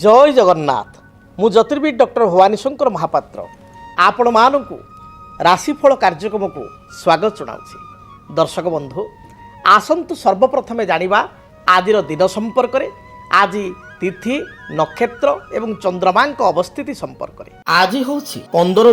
जय जगन्नाथ मु ज्योतिर्विद डॉक्टर भवानी शंकर महापात्र आपण मानू राशिफल कार्यक्रम को स्वागत जनाऊँ। दर्शक बंधु आसतु सर्वप्रथम जानिबा आजिर दिन संपर्क में। आज तिथि नक्षत्र एवं चंद्रमा अवस्थिति संपर्क में। आज हूँ 15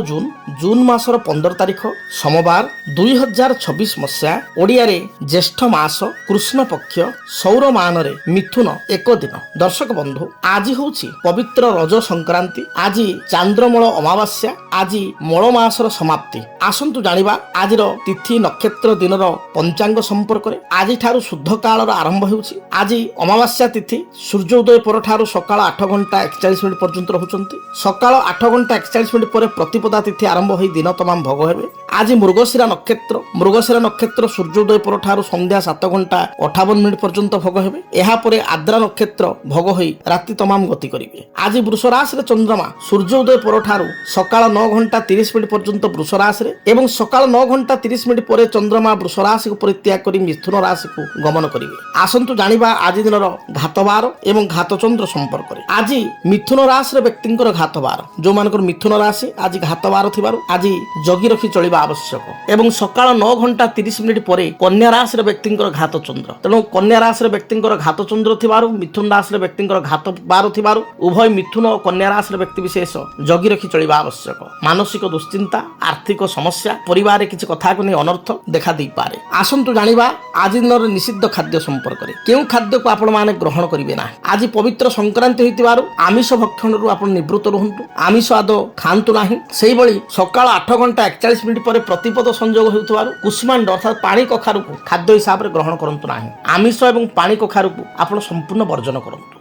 जून मासर 15 तारीख सोमवार 2026 मसीहा ओडिया रे ज्येष्ठ मास कृष्ण पक्ष सौर मान रे मिथुन एक दिन। दर्शक बंधु आज हूँ पवित्र रज संक्रांति। आज चांद्रमल अमावास्या। आज मल मासर समाप्ति। आसतु जानिबा आजिर तिथि नक्षत्र दिनर पंचांग संपर्क में। आज ठारू शुद्ध काल आरंभ होउछि। आज अमावास्या तिथि सूर्योदय पर ठारू सकाळ 8 घंटा 41 मिनिट पर्यंत रहउछंती। सकाळ 8 घंटा 41 मिनिट पर प्रतिपदा तिथि आरंभ होई दिन तमाम भोग हेबे। आज मृगशिरा नक्षत्र सूर्योदय पर ठारू संध्या 7 घंटा 58 मिनिट पर्यंत भोग हेबे। एहा परे आद्रा नक्षत्र भोग होई राति तमाम गति करिवे। आज वृष राशि रे चंद्रमा सूर्योदय पर ठारू सकाळ 9 घंटा 30 मिनिट पर्यंत वृष राशि रे एवं सकाळ 9 घंटा 30 मिनिट पर चंद्रमा वृष राशि को परित्याग करी मिथुन राशि को गमन करिवे। आसंतु जानिबा आज दिनर घातबार एवं घातचंद्र संपर्क में। आज मिथुन राशि व्यक्ति घातबार जो मान मिथुन राशि आज घातबार थिबारु आज जगी रखी चलिबा आवश्यक। एवं सकाळ 9 घंटा 30 मिनिट पर कन्या राशि व्यक्ति घातचंद्र। तेणु कन्या राशि व्यक्ति घातचंद्र थिबारु मिथुन राशि व्यक्ति घातबार थिबारु उभय मिथुन और कन्या राशि व्यक्ति विशेष जगी रखी चलिबा आवश्यक। मानसिक दुश्चिंता आर्थिक समस्या परिवार किसी कथा को नहीं अनर्थ देखा दे पारे। आसंतु जानिबा आज दिन निषिद्ध खाद्य संपर्क में। केउ खाद्य को आपण माने ग्रहण करिवे ना। आज पवित्र संक्रांति होइतिबारु आमिष भक्षण आपण निवृत्त रहंतु। आमिष आदो खांतु नाही। सेही बळी सकाळ 8 घंटा 41 मिनिट पर प्रतिपद संयोग होइतिबारु कुष्मांड अर्थात पानी कखारु को खाद्य हिसाब रे ग्रहण करंतु नाही। आमिष एवं पानी कखारु को आपण संपूर्ण वर्जन करंतु।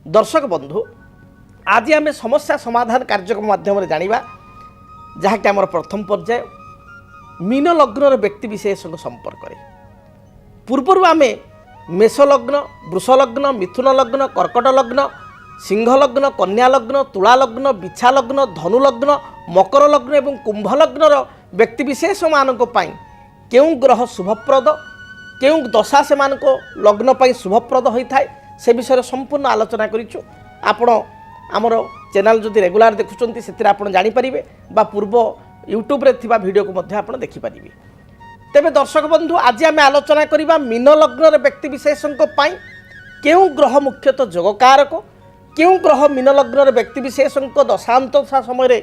दर्शक बंधु आज आम समस्या समाधान कार्यक्रम माध्यम जानिबा जहाँकि आमर प्रथम पर्याय मीन लग्न व्यक्ति विशेष संपर्क में। पूर्वर आम मेष लग्न वृष लग्न मिथुन लग्न कर्कट लग्न सिंह लग्न कन्या लग्न तुला लग्न बिछा लग्न धनु लग्न मकर लग्न एवं कुंभ लग्न व्यक्ति विशेष मानक पई केउं ग्रह शुभप्रद केउं दशा से मानक लग्न पई शुभप्रद होता है से विषय संपूर्ण आलोचना करिछु। आपण आमर चैनल जदि रेगुलार देखुचंती से आपण जानि परिबे बा पूर्व यूट्यूब रे थिबा वीडियो को मध्य आपण देखि परिबे। तेबे दर्शक बंधु आज आम आलोचना करिबा मीन लग्न व्यक्ति विशेषक पई केउं ग्रह मुख्यतः जोगकारक केउं ग्रह मीन लग्न व्यक्ति विशेषक दशांतशा समय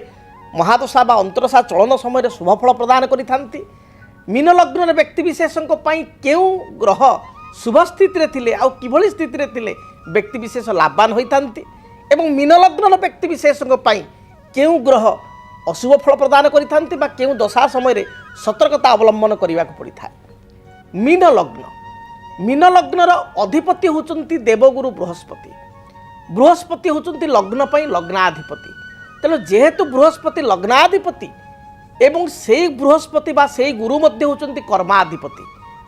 महादशा बा अंतरशा चलन समय शुभफल प्रदान करिथांती। मीन लग्न व्यक्ति विशेषक पई केउं ग्रह शुभ स्थिति थिले आउ किभली स्थिति थिले व्यक्ति विशेष लाभवान होइथांती एवं मीन लग्न व्यक्ति विशेषक पई केउं ग्रह अशुभ फल प्रदान करिथांती बा केउं दशा समय सतर्कता अवलंबन करने को पड़ी था। मीन लग्नर अधिपति होचंती देवगुरु बृहस्पति। बृहस्पति होचंती लग्न पई लग्नाधिपति। तेणु जेहेतु बृहस्पति लग्नाधिपति एवं से बृहस्पति बा से गुरु मध्य होचंती कर्माधिपति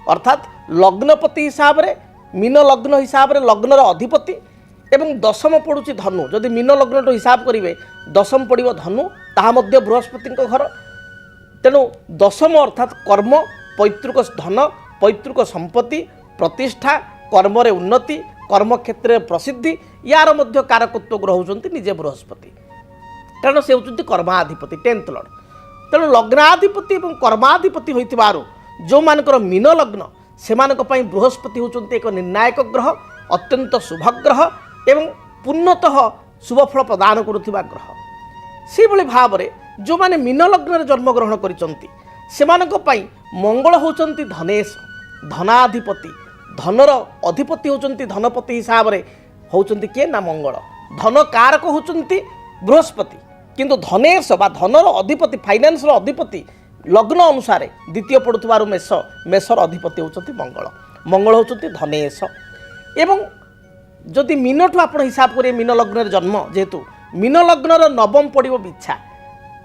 अर्थात लग्नपति हिसाब रे मीन लग्न हिसाब रे लग्नर अधिपति एवं दशम पड़ुची धनु। जदि मीन लग्न हिसाब करेंगे दशम पड़ो धनु ताहा मध्य बृहस्पति घर। तेणु दशम अर्थात कर्म पैतृक धन पैतृक संपत्ति प्रतिष्ठा कर्म रे उन्नति कर्म क्षेत्र में प्रसिद्धि यार मध्य कारकत्व ग्रह होचंती निजे बृहस्पति। तेणु से होचंती कर्माधिपति 10th लॉर्ड। तेणु लग्नाधिपति और कर्माधिपति होइतिबारु जो मानकर मीन लग्न से बृहस्पति होचंती एक निर्णायक ग्रह अत्यंत शुभ ग्रह एवं पूर्णतः शुभफल प्रदान करुथिबा ग्रह। से भली भाव रे जो माने मीन लग्न जन्मग्रहण करिसंती सेमानक पई मंगल होचंती धनेश धनाधिपति। धनर अधिपति होचंती धनपति हिसाब रे होचंती के ना मंगल। धन कारक होचंती बृहस्पति किंतु धनेश बा धनर अधिपति फाइनान्स अधिपति लग्न अनुसार द्वितीय पड़ुथिबारु मेषर अधिपति होचंती मंगल। मंगल होचंती धनेश एवं जदि मीन ठू आपण हिसाब करिए मीन लग्न जन्म जेहेतु मीन लग्नर नवम पड़ो बिछा।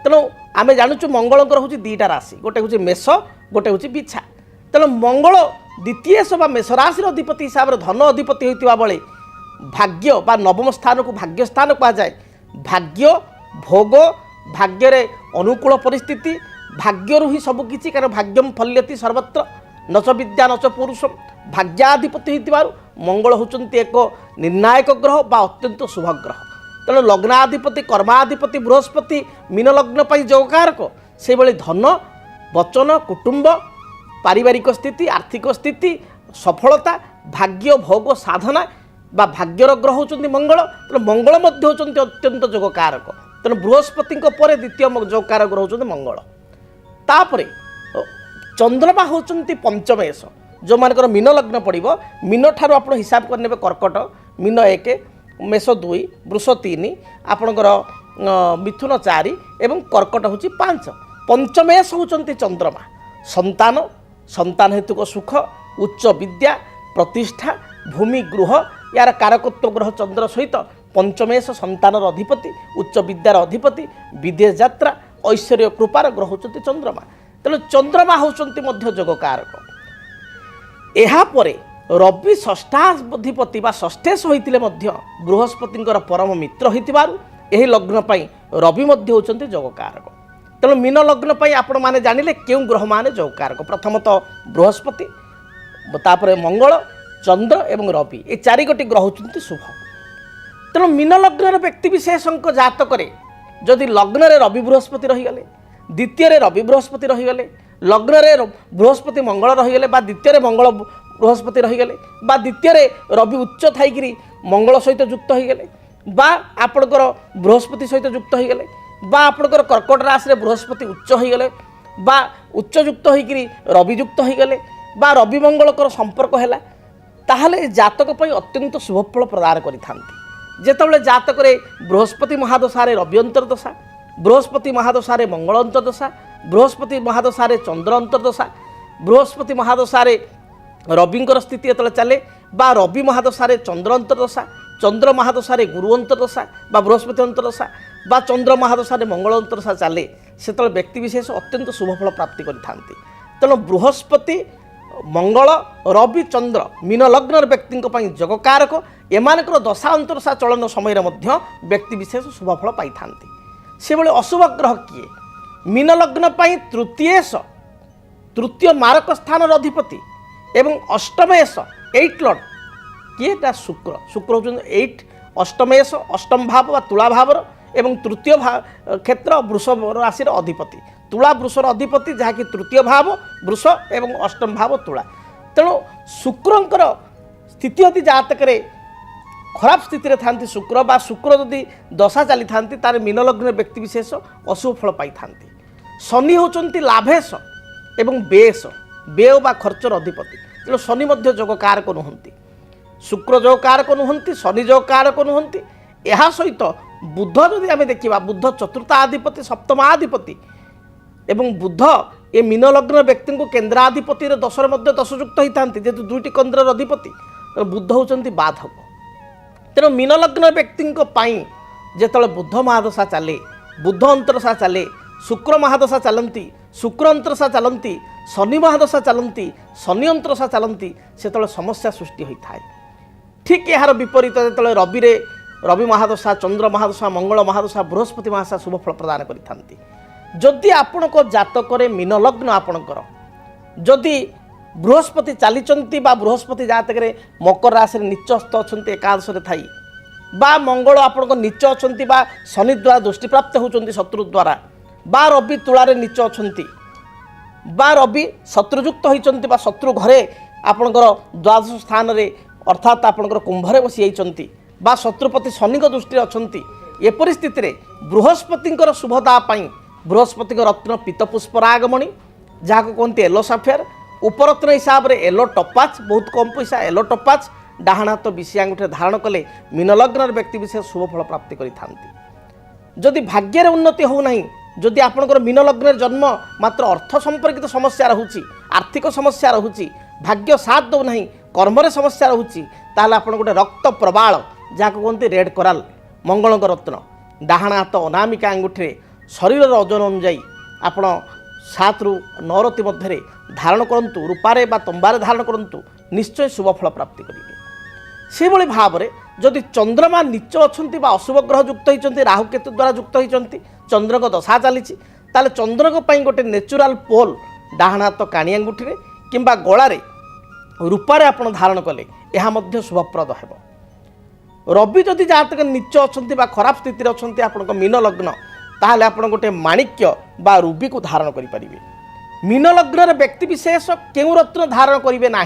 तेणु आम जानूँ मंगलर हूँ 2टा राशि गोटे हूँ मेष गोटे हूँ बिछा। तेणु मंगल द्वितीय बा मेष राशि अधिपति हिसाब से धन अधिपति होता बेले भाग्य बा नवम स्थान को भाग्य स्थान कहुए। भाग्य भोग भाग्य अनुकूल परिस्थिति भाग्य ही सबकिछि कारण भाग्यम फल्यति सर्वत्र नच विद्या नच पुरुषम भाग्याधिपति होइतिबारु मंगल होचंती एक निर्णायक ग्रह बा अत्यंत शुभ ग्रह। तेणु लग्नाधिपति कर्माधिपति बृहस्पति मीन लग्न पर जोगकारक से भली धन वचन कुटुंब पारिवारिक स्थिति आर्थिक स्थिति सफलता भाग्य भोग साधना बा भाग्यर ग्रह होचंती मंगल। तेणु मंगल मध्य होचंती अत्यंत जोगकारक। तेणु बृहस्पति पर द्वितीय जोगकारक ग्रह होचंती मंगल। तापरे चंद्रमा होचंती पंचमेश जो मानकर मीन लग्न पड़ो मीन ठार आप हिसाब करने कर्कट मीन 1 मेष 2 वृष 3 आपणकर मिथुन 4 एवं कर्कट हूँ 5 पंचमेश होचंती चंद्रमा संतान संतान हेतुक सुख उच्च विद्या प्रतिष्ठा भूमि गृह यार कारकत्व ग्रह चंद्र सहित पंचमेश संतानर अधिपति उच्च विद्यार अधिपति विदेश यात्रा ऐश्वर्य कृपार ग्रह होचंती चंद्रमा। तेणु चंद्रमा होचंती मध्य जोगकारक। एहा परे रवि षष्ठाधिपति बा षष्ठेश होइतिले मध्य बृहस्पतिंकर परम मित्र होइतिबारु एही लग्न पई रवि मध्य होचंती जोगकारक। तेणु मीन लग्न पई आपण माने जानिले केउ ग्रह माने जोगकारक। प्रथमतः बृहस्पति तापरे मंगल चंद्र एवं रवि ए चारि गोटी ग्रह होचंती शुभ। तेणु मीन लग्नर व्यक्ति विशेषଙ୍କ जातकरे जदि लग्न रे रवि बृहस्पति रहीगले द्वितीय रे रवि बृहस्पति रहीगले लग्न रे बृहस्पति मंगल रहीगले बा द्वितीय रे मंगल बृहस्पति रहीगले बा द्वितीय रे रवि उच्च थाइकरी मंगल सहित युक्त होईगले बा आपणकर बृहस्पति सहित युक्त होईगले बा आपणकर कर्कट राशि रे बृहस्पति उच्च होईगले बा उच्च युक्त होईकरी रवि युक्त होईगले बा रवि मंगलकर संपर्क हैला ताहले जातक पई अत्यंत शुभ फल प्रदान करिथांती। जेतबेले जातक रे बृहस्पति महादशा रे रवि अंतर्दशा बृहस्पति महादशा रे मंगल अंतर्दशा बृहस्पति महादशा रे चंद्र अंतर्दशा बृहस्पति महादशा रे रविंकर स्थिति जो चले बा रवि महादशा रे चंद्र अंतर्दशा चंद्र महादशा रे गुरु अंतर्दशा बा बृहस्पति अंतर्दशा बा चंद्र महादशा रे मंगल अंतर्दशा चले से व्यक्ति विशेष अत्यंत शुभ फल प्राप्ति करिथांती। तेणु बृहस्पति मंगल रवि चंद्र मीन लग्न व्यक्ति जोगकारक एमानकर दशा अंतर्दशा चलन समय व्यक्ति विशेष शुभ फल पाई थांती। से भली अशुभ ग्रह किए मीन लग्न तृतीय मारक स्थान अधिपति एवं अष्टमेश 8 लॉर्ड किए शुक्र शुक्र होचंती 8 अष्टमेश अष्टम भाव व तुला भावर एवं तृतीय क्षेत्र वृषभ राशि अधिपति तुला वृषर अधिपति जहाँकि तृतीय भाव वृष एवं अष्टम भाव तुला। तेणु शुक्रंकर स्थिति यदि जातक खराब स्थिति था शुक्र बा शुक्र यदि दशा चली था तार मीन लग्न व्यक्ति विशेष अशुभ फल पाई था। शनि होचंती लाभेश एवं बेश व्यय बा खर्चर अधिपति। तेणु शनि मध्य जोगकारक नुहंती शुक्र जोगकारक नुहंती शनि जोगकारक नुहंती। यह सहित बुध जदि आम देखा बुध चतुर्थाधिपति सप्तमाधिपति एवं बुध ए मीन लग्न व्यक्ति को केन्द्राधिपति दशर मध्य दशयुक्त होता जेहेतु दुईटी केन्द्र अधिपति बुध होचंती बाधक। तेणु मीन लग्न व्यक्ति जिते बुध महादशा चले बुध अंतरदशा चले शुक्र महादशा चलती शुक्र अंतरदशा चलती शनि महादशा चलती शनि अंतरदशा चलती से समस्या सृष्टि होता है। ठीक यार विपरीत जो रवि महादशा चंद्र महादशा मंगल महादशा बृहस्पति महादशा शुभ फल प्रदान करिथांती। जदि आपण जातक मीन लग्न आपणकर जदि बृहस्पति चलीचंती बा बृहस्पति जातक मकर राशि नीचस्थ अच्छा एकादश थी बा मंगल आपण नीच अच्छा बा शनि द्वारा दृष्टि प्राप्त होती शत्रु द्वारा बा रवि तुलारे नीच अच्छा बा रवि शत्रुयुक्त होती शत्रु घरे आपणकर द्वादश स्थान रे अर्थात आपणकर कुंभरे बसी जाइछंती बा शत्रुपति शनि दृष्टि अच्छा ए परिस्थिति रे बृहस्पतिंकर शुभता पाई बृहस्पति रत्न पीतपुष्परागमणि जहाँ को कहते येलो साफेयर उपरत्न हिसाब से येलो टपाच बहुत कम पैसा येलो टपाच डाहाण हाथ विषि आंगुठी धारण कले मीन लग्न व्यक्ति विशेष शुभ फल प्राप्ति करिथांती। जदि भाग्यर उन्नति होना जदि आपणकर मीन लग्न जन्म मात्र अर्थ संपर्कित समस्या रहुची आर्थिक समस्या रहुची भाग्य साथ दो नहीं कर्मरे समस्या रहुची ताहले आपण गोटे रक्त प्रबाल जहाँ को कहते रेड कोराल मंगल रत्न डाहाण हाथ अनामिका आंगुठी शरीर ओजन अनुजाई आपण 7 ରୁ 9 रति मध्य धारण करंतु रूपारे बा तंबारे धारण करंतु निश्चय शुभ फल प्राप्ति करेंगे। से भली भाव में जदि चंद्रमा नीच अच्छा बा अशुभ ग्रह युक्त होती राहुकेतु द्वारा युक्त होती चंद्र को दशा चली ताले चंद्र को गोटे नेचुराल पोल डाहाण हाथ काणी आंगुठी किंबा गଳାरे रूपारे आपण धारण कले यह मध्य शुभप्रद हेब। रवि जदि जहाँतक नीच अच्छा खराब स्थित अच्छा आपण मीन लग्न ताहले आपण गोटे माणिक्य बा रुबी को धारण करें। मीन लग्न व्यक्ति विशेष केउ रत्न धारण करेंगे ना।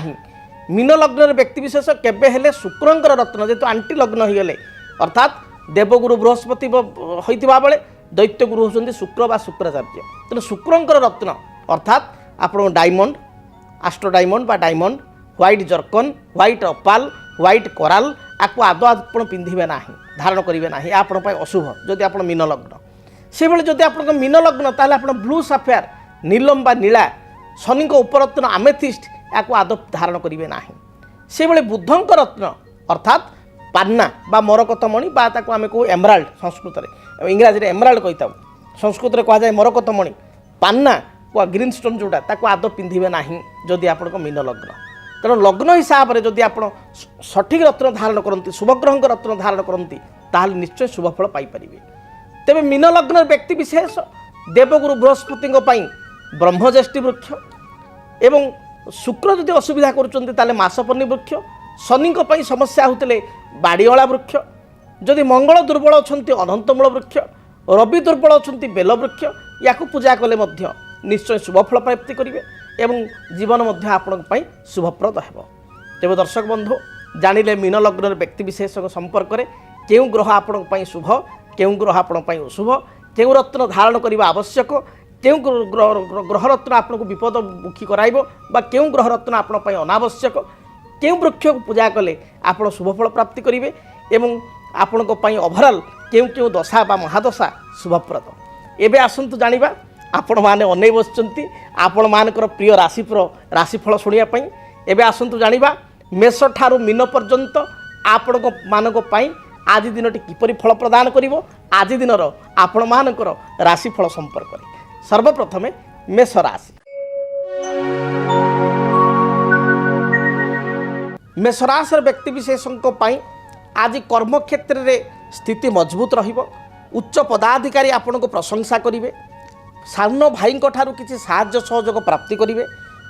मीन लग्न व्यक्ति विशेष केबे हेले शुक्रंकर रत्न जेहेतु आंटी लग्न हो गले अर्थात देवगुरु बृहस्पति होता बेले दैत्य गुरु होती शुक्र बा शुक्राचार्य तेणु शुक्रंकर रत्न अर्थात आपण डायमंड आस्ट्रो डायमंड बा diamond white zircon white opal white coral आपको आदौ आपण पिंधे ना धारण करेंगे ना आपण अशुभ जदि आप मीन लग्न से बेले जदि आप मीन लग्न ताहले आप ब्लू साफेयर नीलम बा नीला शनि उपरत्न आमेथिस्ट या आदौ धारण करेंगे ना। से बेले बुधंक रत्न अर्थात पान्ना बा मरकतमणि बा ताको आमे को एमराल्ड संस्कृत में इंग्राजी एमराल्ड कहता संस्कृत में कहुए मरकतमणि पान्ना को ग्रीन स्टोन जोटा ताको आदौ पिंधे ना जदि आप मीन लग्न। तेणु लग्न हिसाब से जदि आप सठिक रत्न धारण करती शुभग्रह रत्न धारण करती ताहले निश्चय शुभफल पाइपर। तेबे मीन लग्न व्यक्ति विशेष देवगुरु बृहस्पति ब्रह्मज्येष्ठी वृक्ष एवं शुक्र जदि असुविधा करुँचे मासपन्नी वृक्ष शनि समस्या होते बाड़ीअला वृक्ष जदि मंगल दुर्बल अच्छा अनंतमूल वृक्ष रवि दुर्बल अच्छा बेल वृक्ष या पूजा कले निश्चय शुभफल प्राप्ति करेंगे एवं जीवन आपण शुभप्रद हेब। तेज दर्शक बंधु जानिले मीन लग्न व्यक्ति विशेष संपर्क में केउ ग्रह आपण शुभ केउ ग्रह आपण अशुभ केउ रत्न धारण करने आवश्यक केउ ग्रह रत्न आपको विपद मुखी कराइबो बा केउ ग्रह रत्न आपण अनावश्यक केउ वृक्ष को पूजा कले आप शुभफल प्राप्ति करेंगे एवं आपण ओभरऑल केउ केउ दशा बा महादशा शुभप्रद। एबे आसंतु जानिबा आपण माने अनै बसचंती आपण मानकर प्रिय राशिफल शुणिया पई। एबे आसंतु जानिबा मेष ठारू मीन पर्यंत आपण मानक पई आज दिनटी किपरि फल प्रदान करिवो आज दिनर आपण मानकर राशिफल संपर्क में। सर्वप्रथमे मेष राशि। मेष राशि व्यक्ति विशेषों आज कर्म क्षेत्र में स्थिति मजबूत रहिबो उच्च पदाधिकारी आपण को प्रशंसा करेंगे सान भाई किसी साहाय्य सहयोग प्राप्ति करेंगे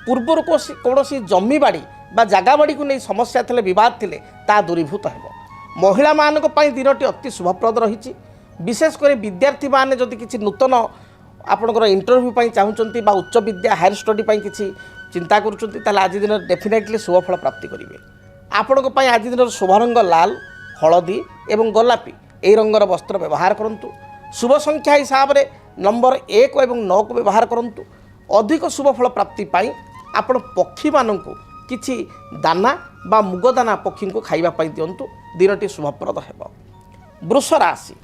पूर्वर कौन जमी बाड़ी बा जगह बाड़ी को नहीं समस्या थे बद थे ता दूरीभूत हो। महिला मान दिनटी अति शुभप्रद रही विशेषकर विद्यार्थी मैंने जदि किसी नूतन आपणकर इंटरव्यू चाहूँगी उच्च विद्या हायर स्टडी किसी चिंता करुँच आज दिन डेफिनेटली शुभफल प्राप्ति करेंगे। आपण आज दिन शुभरंग लाल हलदी एवं गोलापी यही रंगर वस्त्र व्यवहार करूँ। शुभ संख्या हिसाब से नंबर 1 और 9 को व्यवहार करूँ। अधिक शुभफल प्राप्ति आपण पक्षी मानक किछि दाना बा मुग दाना पक्षी को खाइबा दिंतु दिनटी शुभप्रद हेब। वृष राशि।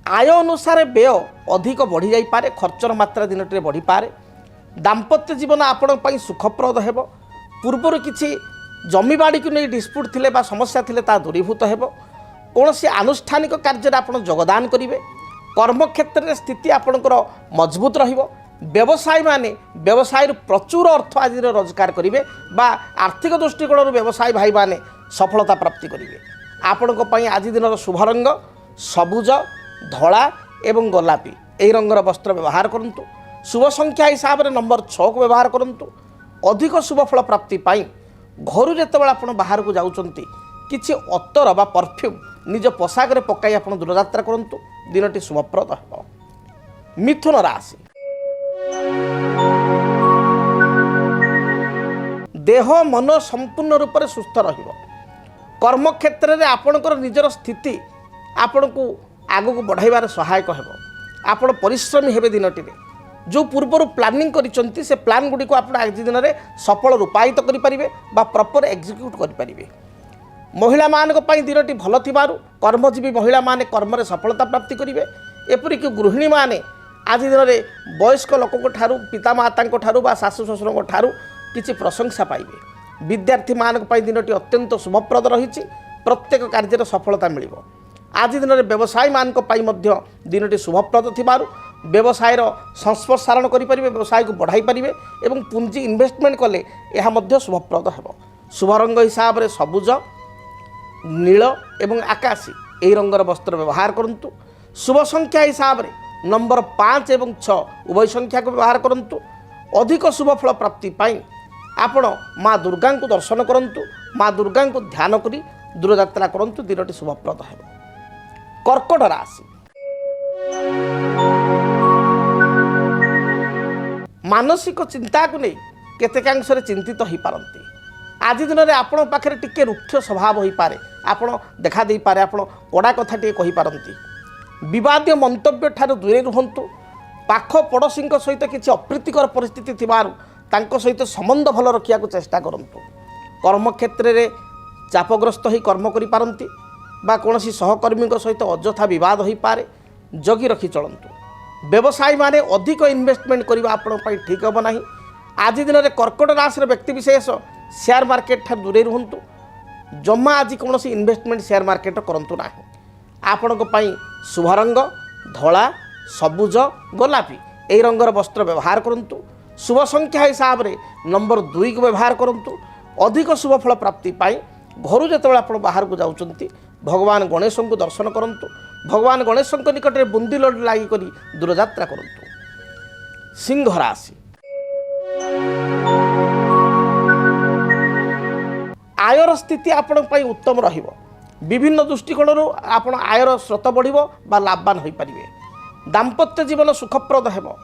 आय अनुसार व्यय अधिक बढ़ी जाई पारे खर्चर मात्रा दिनटी बढ़ी पारे। दाम्पत्य जीवन आपण सुखप्रद हेब। पूर्वर किछि जमी बाड़ी को नहीं डिस्प्यूट थिले बा समस्या थिले ता दूरीभूत हेब। कौन सी आनुष्ठानिक कार्य आप योगदान करेंगे। कर्म क्षेत्र में स्थिति आपणकर मजबूत रहिबो। व्यवसायी माने व्यवसाय प्रचुर अर्थ आज रोजगार करेंगे बा आर्थिक दृष्टिकोण व्यवसायी भाई माने सफलता प्राप्ति करेंगे। आपण आज दिन शुभ रंग सबुज धला एवं गोलापी यही रंगर वस्त्र व्यवहार करूँ। शुभ संख्या हिसाब से नंबर 6 को व्यवहार करूँ। अधिक शुभफल प्राप्ति घर जिते आप बाहर को जाऊँच किसी अतर बा परफ्यूम निज पोशाक पकाई आप दूरयात्रा करूँ दिनटी शुभप्रद हो। मिथुन राशि। देह मन संपूर्ण रूप से सुस्थ रहिबो। कर्म क्षेत्र में आपणकर निजर स्थिति आपण को आग को बढ़ाइबार सहायक हेबो। आपण परिश्रमी हेबे दिनटी जो पूर्वर प्लानिंग करिसंती से प्लान गुडी को आपण आज दिन में सफल रूपायित करि परिबे बा प्रॉपर एग्जीक्यूट करि परिबे। महिला मान दिनटी भल थिबारु कर्मजीवी महिला माने कर्म रे सफलता प्राप्ति करेंगे। एपरिक गृहिणी माने आज दिन में वयस्क लोकों ठारू पिता माता ठारू बा सासु ससुर ठारू किसी प्रशंसा पाइबे। विद्यार्थी मान दिनटी अत्यंत शुभप्रद रही प्रत्येक कार्य सफलता मिल। आज दिन में व्यवसायी मान दिनटी शुभप्रद थिबारु व्यवसाय संस्पर्शारण करें व्यवसाय को बढ़ाई पारे एवं पुंजी इन्वेस्टमेंट कले यह शुभप्रद हो। शुभ रंग हिसाब से सबुज नील एवं आकाशी यही रंगर वस्त्र व्यवहार करूँ। शुभ संख्या हिसाब से नंबर 5 एवं 6 उभय संख्या को व्यवहार करंतु अधिक शुभ फल प्राप्ति पाई आपण माँ दुर्गा को दर्शन करंतु माँ दुर्गा को ध्यान करी दूरयात्रा करंतु दिनटी शुभप्रद है। कर्कट राशि मानसिक चिंता को नहीं केतेकांश चिंतित हो पारती आज दिन में आपण पाखे टिके रुक्ष स्वभाव हो पारे आपण देखा दे पारे आपण कड़ा कथा टे कहि पारंती विवाद मंतव्य ठार दूरे रुहंतु पाख पड़ोशी सहित किसी अप्रीतिकर परिस्थिति थिबारु तांको सहित संबंध भल रखिया को चेष्टा करंतु कर्म क्षेत्र में चापग्रस्त हो कर्म करि पारंती बा कोनोसी सहकर्मी सहित अଯଥା विवाद हो पारे जगी रखी चलंतु व्यवसायी माने अधिक इन्वेस्टमेंट करबा आपण पई ठीक हो नाही आज दिन में कर्कट राशि व्यक्ति विशेष शेयर मार्केट ठार दूरे रुहंतु जमा आज कोनोसी इन्वेस्टमेंट शेयर मार्केट करंतु नाही आपणक पई शुभ रंग धला सबुज गोलापी यही रंगर वस्त्र व्यवहार करंतु शुभ संख्या हिसाब से नंबर 2 को व्यवहार करंतु अधिक शुभ फल प्राप्ति पाई घर जो आप बाहर को जाउचंती भगवान गणेश को दर्शन करंतु भगवान गणेश निकट में बुंदी लड्डू लगी करी दूरयात्रा करंतु। सिंह राशि आयर स्थिति आपण पई उत्तम रहिबो विभिन्न दृष्टिकोण आपण आयर स्रोत बढ़िबो बा लाभवान होई परिबे दाम्पत्य जीवन सुखप्रद हेबो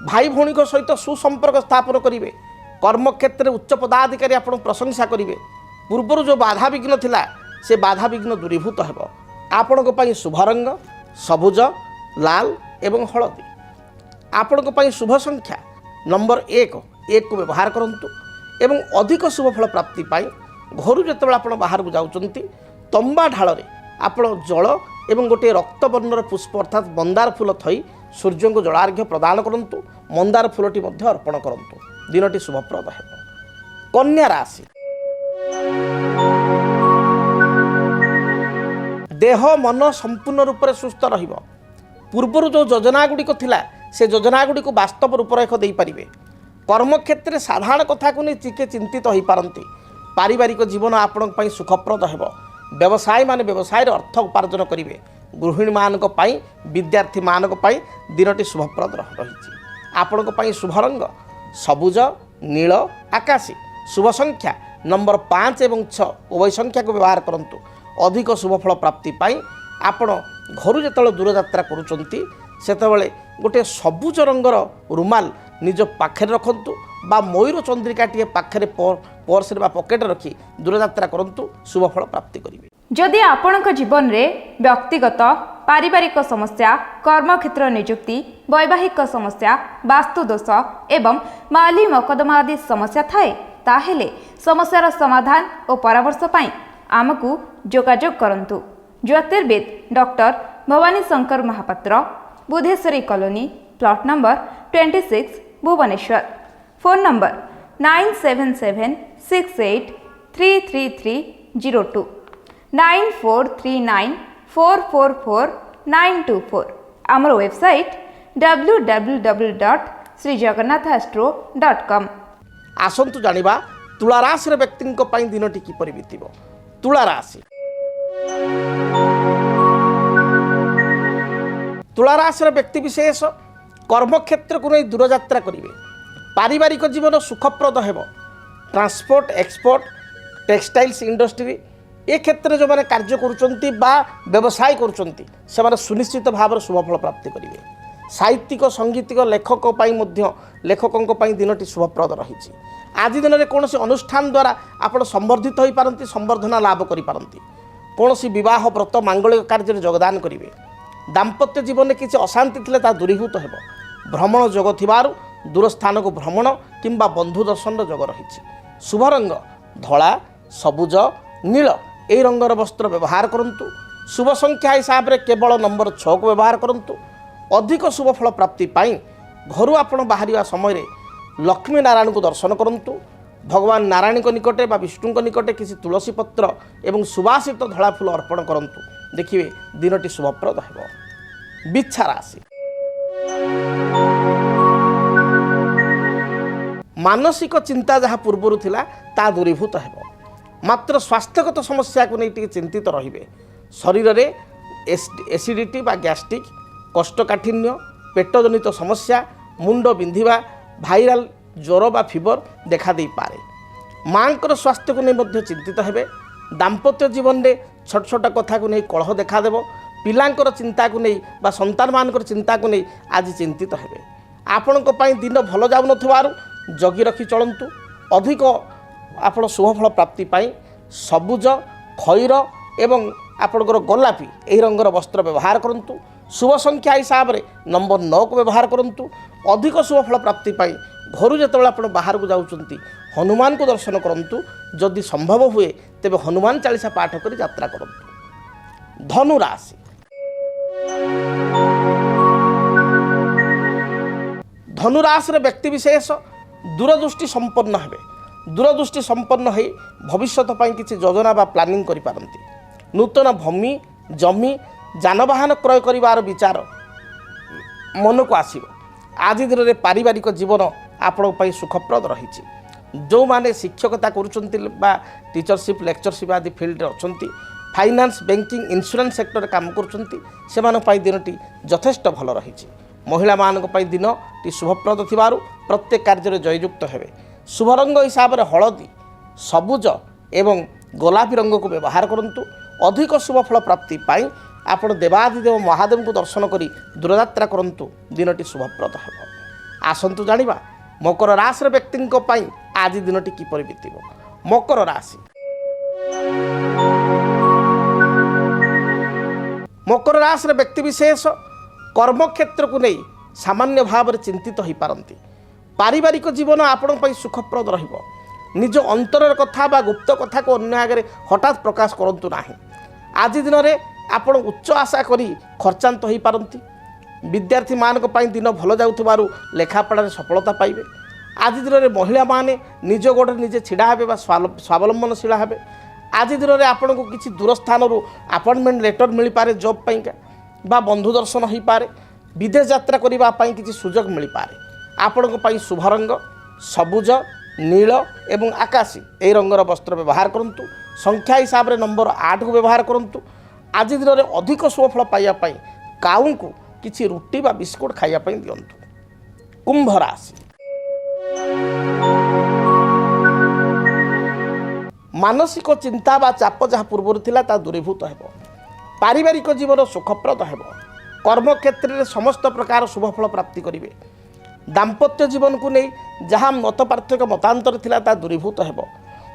भाई भौणी सहित सुसंपर्क स्थापन करेंगे कर्म क्षेत्र में उच्च पदाधिकारी आप प्रशंसा करेंगे पूर्वर जो बाधा विघ्न थिला से बाधा विघ्न दूरीभूत हेबो आपण शुभ रंग सबुज लाल एवं हलदी आपण शुभ संख्या नंबर 1 को व्यवहार करंतु एवं अधिक शुभ फल प्राप्ति पाई घर जो आप बाहर को जाउचंती तंबा ढाल आपण जल एवं गोटे रक्तवर्णर पुष्प अर्थात मंदार फूल थई सूर्य को जलार्घ्य प्रदान करंतु मंदार फूलटी मध्य अर्पण करंतु दिनटी शुभप्रद हेबो। कन्या राशि देह मन संपूर्ण रूप से सुस्थ रहिबो पूर्वर जो योजना गुड़िक थिला से योजना गुड़िक वास्तव रूपरेख दे पारिबे कर्म क्षेत्र साधारण कथा को नहीं टिके चिंतित हो पारंती पारिवारिक जीवन आपण पई सुखप्रद हेबो व्यवसायी माने व्यवसाय अर्थ उपार्जन करेंगे गृहिणी मानक पई विद्यार्थी मानक पई दिनटी शुभप्रद रही आपण शुभ रंग सबुज नील आकाशी शुभ संख्या नंबर 5 एवं 6 उभय संख्या को व्यवहार करंतु अधिक शुभ फल प्राप्ति पाई आपण घर जो दूरयात्रा करुचंती सेतबेले गोटे सबुज रंगर रुमाल निज पाखे रखंतु बा मयूर चंद्रिका टे पाखे पर्स बा पकेट रखी दूरयात्रा करंतु शुभ फल प्राप्ति करेंगे। जदि आपणक जीवन में व्यक्तिगत पारिवारिक समस्या कर्मक्षेत्र नियुक्ति वैवाहिक समस्या वास्तुदोष एवं माली मकदमा आदि समस्या थाए ताहेले समस्यार समाधान और परामर्श पाई आमको जोगाजोग करंतु। ज्योतिर्विद doctor Bhavani Shankar Mahapatra Budheswari colony plot number 26 Bhubaneswar phone number 9776833302 9439444924 आमर वेबसाइट www.srijagannathastro.com। आसंतु जानिबा तुला राशि व्यक्ति दिनटी किपरि बीतिबो। तुला राशि तुला राशि व्यक्ति विशेष कर्म क्षेत्र को नहीं दूरयात्रा करेंगे पारिवारिक जीवन सुखप्रद हेबो ट्रांसपोर्ट एक्सपोर्ट टेक्सटाइल्स इंडस्ट्री ए क्षेत्र जो मैंने कार्य करुचंती बा व्यवसाय करुचंती से माने सुनिश्चित भाव शुभफल प्राप्ति करेंगे साहित्यिक संगीतिक लेखकों दिनटी शुभप्रद रही आज दिन में कौन अनुष्ठान द्वारा आप संवर्धित हो पारती संवर्धना लाभ करें कौन विवाह व्रत मांगलिक कार्य योगदान करेंगे दाम्पत्य जीवन में किसी अशांति थे दूरीभूत हो भ्रमण जोग थिबारु दूर स्थान को भ्रमण किंबा बंधु दर्शन जोग रही शुभ रंग धला सबुज नील यही रंगर वस्त्र व्यवहार करंतु शुभ संख्या हिसाब से केवल नंबर 6 को व्यवहार करंतु अधिक शुभ फल प्राप्ति पाई घर आपण बाहर समय लक्ष्मी नारायण को दर्शन करंतु भगवान नारायण निकटे बा विष्णु निकटे किसी तुलसी पत्र एवं सुवासित धला फूल अर्पण करंतु देखिए दिनटी शुभप्रद हेबो। बिच्छा राशि मानसिक चिंता जहाँ पूर्वर थिला ता दूरीभूत हेबो मात्र स्वास्थ्यगत समस्या को नहीं चिंतित रहिबे शरीर रे एसिडिटी बा गैस्ट्रिक कोष्ठकाठिन्य पेटजनित समस्या मुंड बिंधिबा भाइराल ज्वर बा फीवर देखा दे पारे। मांकर स्वास्थ्य को नहीं चिंतित हेबे। दाम्पत्य जीवन में छोट छोट कथा को नहीं कलह देखा देव। पिलांकर चिंता को नहीं बा संतान मानकर चिंता को नहीं आज चिंतित हेबे। आपण दिन भल जाऊन जगी रखी चलतु। अधिक आपण शुभफल प्राप्ति पाई सबुज खैर एवं आपणकर गोलापी यही रंगर वस्त्र व्यवहार करंतु। शुभ संख्या हिसाब से नंबर 9 को व्यवहार करंतु। अधिक शुभफल प्राप्ति पाई घर जो आप बाहर को जाऊँच हनुमान को दर्शन करंतु। जदि संभव हुए तेबे हनुमान चालीसा पाठ कर यात्रा करंतु। धनु राशि धनुराशि व्यक्ति विशेष दूरदृष्टि संपन्न हेबे। दूरदृष्टि संपन्न हो भविष्य किसी योजना बा प्लानिंग करि पारंती। नूतन भूमि जमी जानवाहन क्रय करिवार विचार मन को आसिबो। आज दिन में पारिवारिक जीवन आपण पई सुखप्रद रही। जो माने शिक्षकता करुचंती बा टीचरशिप लेक्चरशिप आदि फील्ड अछंती फाइनान्स बैंकिंग इंश्योरेंस सेक्टर काम करुचंती सेमान पई दिनटी यथेष्ट भल रही। महिला मानक पई दिनटी शुभप्रद थिबारु प्रत्येक कार्य जययुक्त हेबे। शुभ रंग हिसाब से हलदी सबुज एवं गोलापी रंग को व्यवहार करंतु। अधिक शुभफल प्राप्ति पाई आपण देवादिदेव महादेव को दर्शन करी दूरयात्रा करंतु। दिनटी शुभप्रद हेबो। आसंतु जानिबा मकर राशि व्यक्ति पाई आज दिनटी किपरि बीतिबो। मकर राशि मकर राशि व्यक्ति विशेष कर्म क्षेत्र को नहीं सामान्य भाव में चिंतित हो पारती। पारिवारिक जीवन आपण पई सुखप्रद रहिबो। निज अंतर कथा बा गुप्त कथा को अन्य आगे हठात प्रकाश करंतु नाही। आज दिन में आपण उच्च आशा करी खर्चांत हो पारती। विद्यार्थी मानक पई दिन भल जाउथबारु लेखापढ़ा सफलता पाइबे। आज दिन में महिला माने निज गोड़े निजे छिड़ा हेबे बा स्वावलंबनशील हेबे। आज दिन में आपण को किसी दूर स्थान अपॉइंटमेंट लेटर मिल पारे जॉब पाइका बा बंधु दर्शन हो पारे। विदेश यात्रा करबा पई किसी सुजोग मिल पारे। आपण पई शुभ रंग सबुज नील एवं आकाशी यही रंगर वस्त्र व्यवहार करंतु। संख्या हिसाब से नंबर 8 को व्यवहार करंतु। आज दिन में अधिक शुभफल पाइबा पई काऊ को किसी रुटी बा बिस्कुट खाइबा पई दियंतु। कुंभ राशि मानसिक चिंता बा चाप जहाँ पूर्व थिला ता दूरीभूत हेबो। पारिवारिक जीवन सुखप्रद हेबो। कर्म क्षेत्र में समस्त प्रकार शुभफल प्राप्ति करिवे। दाम्पत्य जीवन को नहीं जहाँ मत पार्थक्य मतांतर थिला ता दूरीभूत हेबो।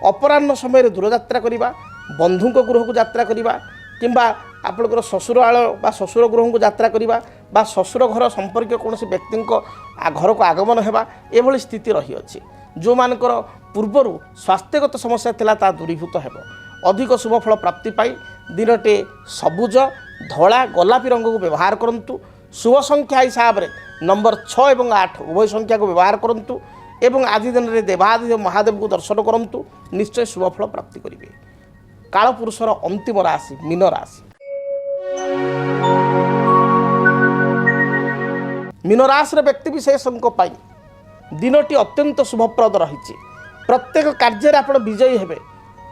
अपराह्न समय दूरयात्रा करिबा बंधु गृह को यात्रा करिबा किंबा आपणकर ससुराल बा ससुर गृह को यात्रा करिबा बा ससुर घर संपर्क कौन व्यक्ति घर को आगमन हेबा एभली स्थिति रही अछि। जो मानकर पूर्वर स्वास्थ्यगत समस्या थिला ता दूरीभूत हेबो। अधिक शुभफल प्राप्ति पाई दिनटे सबुज धला गोलापी रंग को व्यवहार करंतु। शुभ संख्या हिसाब से नंबर 6 एवं 8 उभय संख्या को व्यवहार करंतु एवं आज दिन में देवादिदेव महादेव को दर्शन करंतु। निश्चय शुभफल प्राप्ति करिवे। कालपुरुषर अंतिम राशि मीन राशि मीन राशि व्यक्ति विशेषों पाई दिनटी अत्यंत शुभप्रद रही। प्रत्येक कार्य आप विजयी हेबे।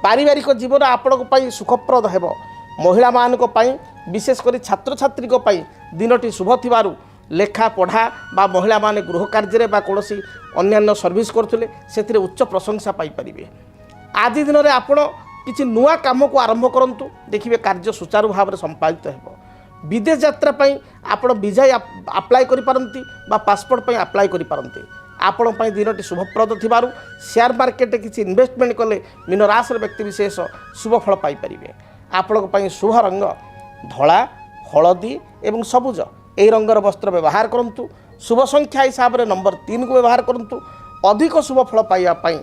पारिवारिक जीवन आपण सुखप्रद हेबो। महिला मानक विशेषकर छात्र छात्री दिनटी शुभ थिबारु लेखा पढ़ा बा महिला माने गृह कार्य बा कौनसी अन्यान्य सर्विस करथिले सेथिरे उच्च प्रशंसा पाई परिबे। आज दिन में आपण किसी नुआ काम को आरंभ करंतु। देखिए कार्य सुचारू भाव में संपादित हेबो। विदेश यात्रा पई आपण वीजा अप्लाई करि पारंती बा पासपोर्ट पई अप्लाई करि पारंती। आपण पई दिनटी शुभप्रद थिबारु शेयर मार्केट किसी इन्वेस्टमेंट कले मीन राशि व्यक्ति विशेष शुभफल पाई परिबे। आपण पई शुभ रंग धला हलदी एवं सबुज यही रंगर वस्त्र व्यवहार करंतु। शुभ संख्या हिसाब से नंबर 3 को व्यवहार करंतु। अधिक शुभफल पाइबा पई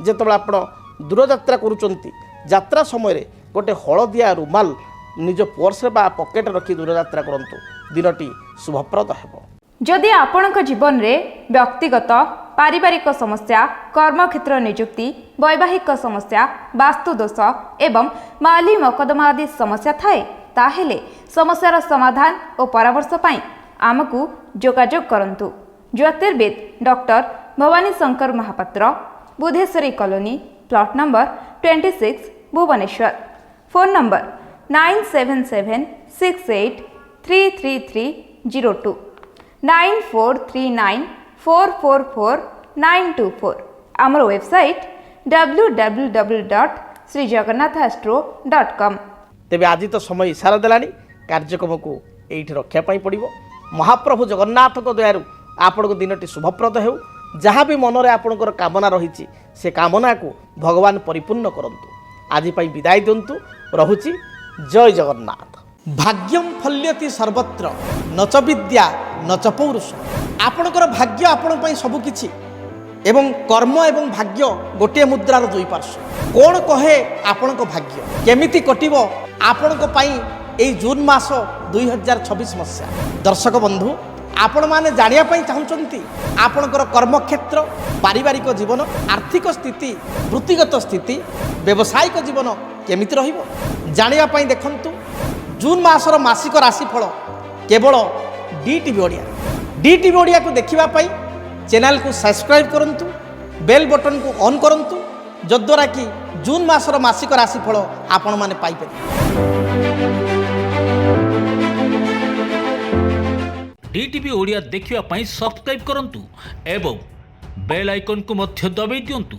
जेतबेला आपण दूरयात्रा करूचंती यात्रा समय गोटे हलदिया रुमाल निज पर्स बा पॉकेट रखी दूरयात्रा करंतु। दिनटी शुभप्रद हेबो। जदि आपणक जीवन में व्यक्तिगत पारिवारिक समस्या कर्मक्षेत्र नियुक्ति वैवाहिक समस्या वास्तुदोष एवं माली मकदमा आदि समस्या थाए ताहेले समस्यार समाधान और परामर्श पाई आमको जोगाजोग करंतु। ज्योतिर्विद doctor Bhavani Shankar Mahapatra Budheswari colony plot number 26 Bhubaneswar. Phone number 97768333 9439444924 9439444924 ଆମର ୱେବସାଇଟ୍ www.srijagannathastro.com। ତେବେ ଆଜି ତ ସମୟ ଇସାରା ଦେଲାଣି, କାର୍ଯ୍ୟକ୍ରମକୁ ଏଇଠି ରଖିବା ପାଇଁ ପଡ଼ିବ। ମହାପ୍ରଭୁ ଜଗନ୍ନାଥଙ୍କ ଦୟାରୁ ଆପଣଙ୍କ ଦିନଟି ଶୁଭପ୍ରଦ ହେଉ। ଯାହା ବି ମନରେ ଆପଣଙ୍କର କାମନା ରହିଛି ସେ କାମନାକୁ ଭଗବାନ ପରିପୂର୍ଣ୍ଣ କରନ୍ତୁ। ଆଜି ପାଇଁ ବିଦାୟ ଦିଅନ୍ତୁ, ରହୁଛି। ଜୟ ଜଗନ୍ନାଥ। ଭାଗ୍ୟಂ ଫଲ୍ୟତି ସର୍ବତ୍ର ନଚ ବିଦ୍ୟା ନଚ ପୌରୁଷ। ଆପଣଙ୍କର ଭାଗ୍ୟ ଆପଣଙ୍କ ପାଇଁ ସବୁକିଛି ଏବଂ କର୍ମ ଏବଂ ଭାଗ୍ୟ ଗୋଟିଏ ମୁଦ୍ରାର ଦୁଇ ପାର୍ଶ୍ୱ। କ'ଣ କହେ ଆପଣଙ୍କ ଭାଗ୍ୟ କେମିତି କଟିବ ଆପଣଙ୍କ ପାଇଁ ଏଇ ଜୁନ୍ ମାସ 2026 ମସିହା। ଦର୍ଶକ ବନ୍ଧୁ, ଆପଣମାନେ ଜାଣିବା ପାଇଁ ଚାହୁଁଛନ୍ତି ଆପଣଙ୍କର କର୍ମକ୍ଷେତ୍ର, ପାରିବାରିକ ଜୀବନ, ଆର୍ଥିକ ସ୍ଥିତି, ବୃତ୍ତିଗତ ସ୍ଥିତି, ବ୍ୟବସାୟିକ ଜୀବନ କେମିତି ରହିବ ଜାଣିବା ପାଇଁ ଦେଖନ୍ତୁ ଜୁନ୍ ମାସର ମାସିକ ରାଶିଫଳ କେବଳ DTV ଓଡ଼ିଆ। DTV ଓଡ଼ିଆକୁ ଦେଖିବା ପାଇଁ ଚ୍ୟାନେଲକୁ ସବସ୍କ୍ରାଇବ୍ କରନ୍ତୁ, ବେଲ୍ ବଟନକୁ ଅନ୍ କରନ୍ତୁ, ଯଦ୍ୱାରା କି ଜୁନ୍ ମାସର ମାସିକ ରାଶିଫଳ ଆପଣମାନେ ପାଇପାରିବେ। DTV ଓଡ଼ିଆ ଦେଖିବା ପାଇଁ ସବସ୍କ୍ରାଇବ୍ କରନ୍ତୁ ଏବଂ ବେଲ୍ ଆଇକନ୍କୁ ମଧ୍ୟ ଦବାଇ ଦିଅନ୍ତୁ।